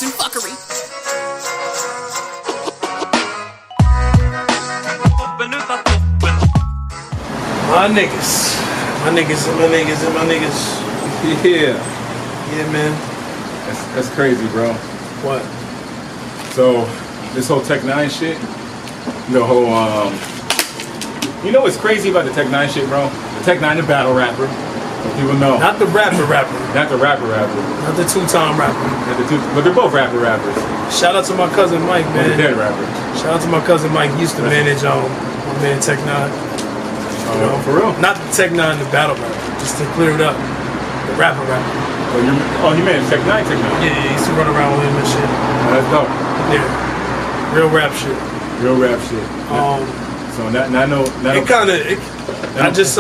facts and fuckery. My niggas. Yeah. Yeah, man. That's crazy, bro. What? So, this whole Tech 9 shit, the whole, you know what's crazy about the Tech 9 shit, bro? The Tech 9, the battle rapper. So people know. Not the rapper. Not the rapper. Not the two-time rapper. But they're both rappers. Shout out to my cousin Mike, man. The dead rapper. Shout out to my cousin Mike. He used to manage my man Tech 9. You know, for real? Not the Tech 9, the battle rapper. Just to clear it up. The rapper. You managed Tech 9? Yeah, he used to run around with him and shit. That's dope. Yeah. Real rap shit. So I know. I just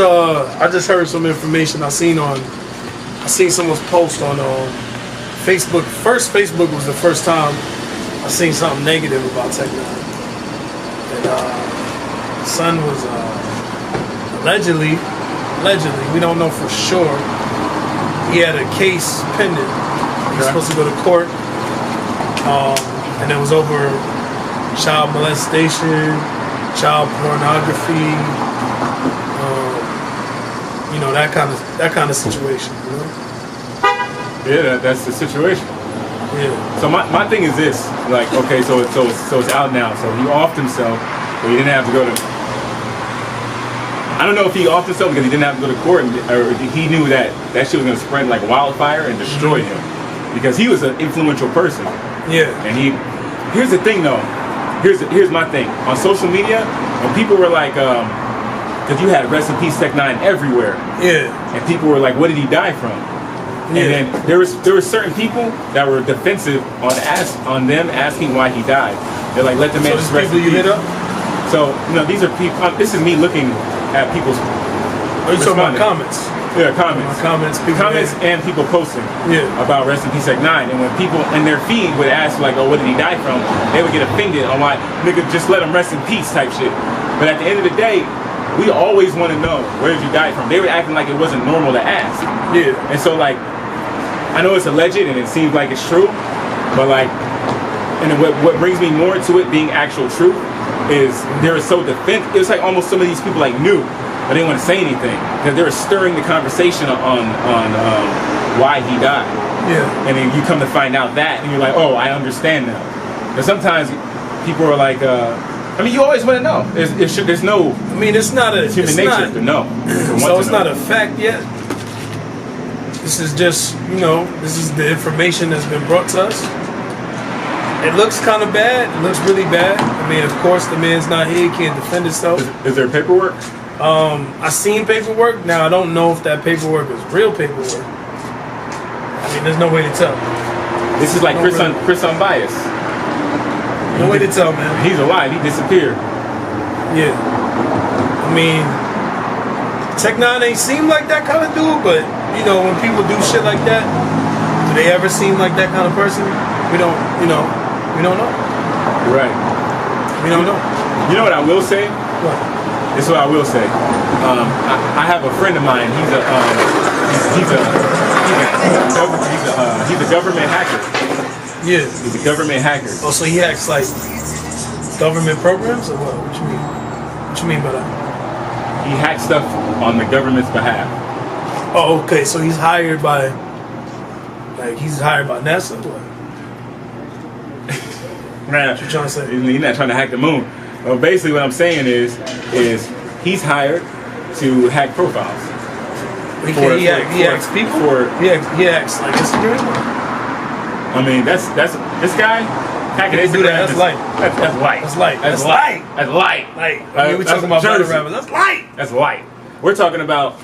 heard some information I seen someone's post on Facebook. Facebook was the first time I seen something negative about Tech 9. And son was allegedly, we don't know for sure, he had a case pending. He was supposed to go to court, and it was over child molestation, child pornography, that kind of situation, you know? Yeah, that's the situation. Yeah. So my thing is this, like, okay, so it's out now. So he offed himself, but he didn't have to go to. I don't know if he offed himself because he didn't have to go to court, or he knew that shit was gonna spread like wildfire and destroy him, because he was an influential person. Yeah. And here's the thing though. Here's my thing on social media when people were like, because you had Rest in Peace Tech 9 everywhere. Yeah. And people were like, what did he die from? Yeah. And then there were certain people that were defensive on them asking why he died. They're like, let the man just rest in peace. You hit up? So, these are people. This is me looking at people's. Are you talking about comments? Yeah, comments. Comments and people posting about Rest in Peace Tech 9. And when people in their feed would ask like, oh, what did he die from? They would get offended on why, nigga, just let him rest in peace type shit. But at the end of the day, we always want to know, where did you die from? They were acting like it wasn't normal to ask. Yeah. And so like, I know it's alleged and it seems like it's true, but like, and what brings me more to it being actual truth is they were so defensive. It was like almost some of these people like knew, but they didn't want to say anything because they were stirring the conversation on why he died. Yeah. And then you come to find out that, and you're like, oh, I understand now. Because sometimes people are like, you always want to know. There's no. I mean, it's not a. It's human nature to know. So it's not a fact yet. This is just, this is the information that's been brought to us. It looks kind of bad. It looks really bad. I mean, of course, the man's not here. He can't defend himself. Is there paperwork? I seen paperwork. Now, I don't know if that paperwork is real paperwork. I mean, there's no way to tell. This is like Chris on Bias. No way to tell, man. He's alive. He disappeared. Yeah. I mean, Tech 9 ain't seem like that kind of dude, but, when people do shit like that, do they ever seem like that kind of person? We don't know. Right. We don't know. You know what I will say? What? This is what I will say. I have a friend of mine. He's a government hacker. Yeah. He's a government hacker. Oh, so he hacks like government programs or what? What you mean? What you mean by that? He hacks stuff on the government's behalf. Oh, okay. So he's hired by NASA or what? Man, What you trying to say? He's not trying to hack the moon. Well, basically what I'm saying is he's hired to hack profiles. He hacks people? He hacks like Instagram? I mean, that's this guy hacking Instagram. Do that. That's light. That's light. That's light. That's light. That's light. I mean, we're talking about battle rappers. That's light. That's light. We're talking about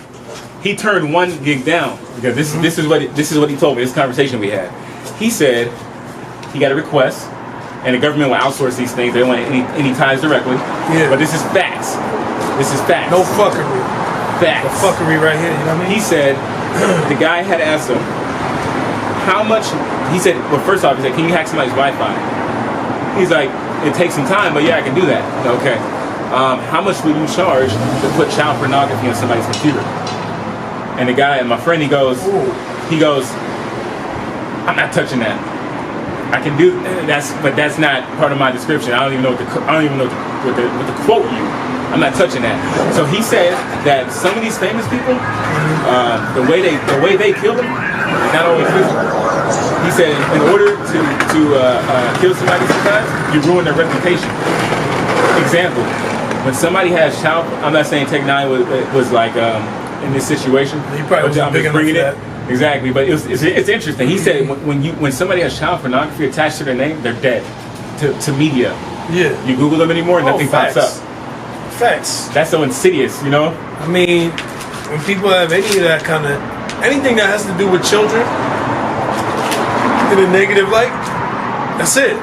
he turned one gig down because this is what he told me. This conversation we had. He said he got a request, and the government will outsource these things. They don't want any ties directly. Yeah. But this is facts. This is facts. No fuckery. Facts. The fuckery right here. You know what I mean? He said the guy had asked him how much. He said, well, first off, he said, can you hack somebody's Wi-Fi? He's like, it takes some time, but yeah, I can do that. Okay. How much would you charge to put child pornography on somebody's computer? And the guy, and my friend, he goes, I'm not touching that. I can do but that's not part of my description. I don't even know what the quote you. I'm not touching that. So he said that some of these famous people, the way they kill them is not always physical. He said in order to kill somebody sometimes, you ruin their reputation. Example, when somebody has child, I'm not saying Tech Nine was like in this situation. He probably wasn't big enough for that. Exactly, but it's interesting. He said when somebody has child pornography attached to their name, they're dead to media. Yeah. You Google them anymore, nothing pops up. Facts. That's so insidious, you know. I mean, when people have any of that kind of anything that has to do with children in a negative light, that's it.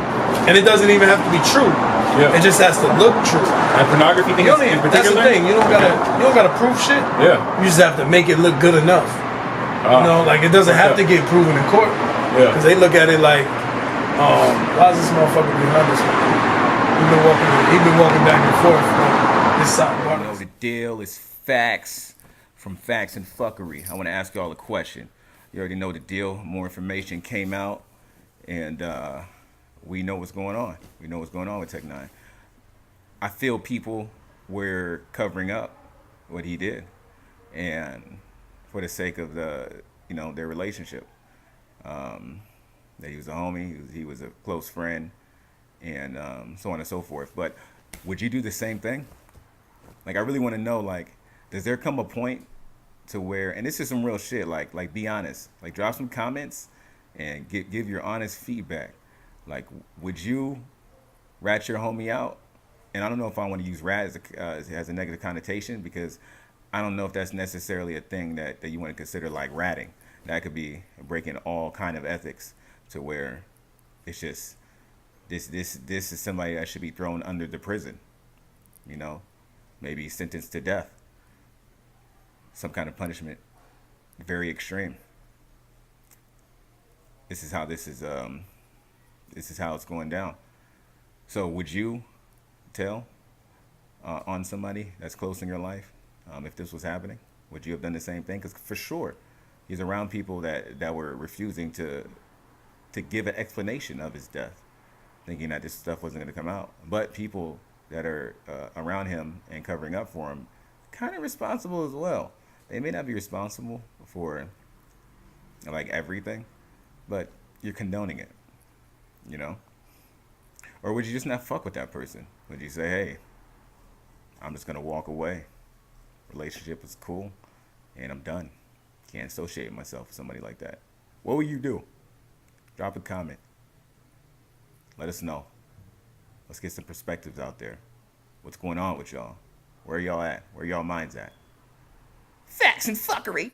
And it doesn't even have to be true. Yeah. It just has to look true. And pornography thing in particular. That's the thing. You don't gotta prove shit. Yeah. You just have to make it look good enough. You know, like it doesn't have to get proven in court. Yeah. Because they look at it like, why is this motherfucker behind this one? He's been walking back and forth on this side. You know the deal is Facts from Facts and Fuckery. I want to ask y'all a question. You already know the deal. More information came out, and we know what's going on. We know what's going on with Tech Nine. I feel people were covering up what he did, and for the sake of their relationship, that he was a homie, he was a close friend, and so on and so forth. But would you do the same thing? Like, I really want to know, like, does there come a point to where, and this is some real shit, like be honest, like drop some comments and give your honest feedback. Like, would you rat your homie out? And I don't know if I want to use rat as a negative connotation, because I don't know if that's necessarily a thing that you want to consider like ratting. That could be breaking all kind of ethics to where it's just this is somebody that should be thrown under the prison, you know, maybe sentenced to death, some kind of punishment, very extreme. This is how it's going down. So would you tell on somebody that's close in your life? If this was happening, would you have done the same thing? Because for sure, he's around people that were refusing to give an explanation of his death, thinking that this stuff wasn't going to come out. But people that are around him and covering up for him, kind of responsible as well. They may not be responsible for like everything, but you're condoning it, you know? Or would you just not fuck with that person? Would you say, hey, I'm just going to walk away? Relationship was cool, and I'm done. Can't associate myself with somebody like that. What would you do? Drop a comment. Let us know. Let's get some perspectives out there. What's going on with y'all? Where y'all at? Where y'all minds at? Facts and Fuckery.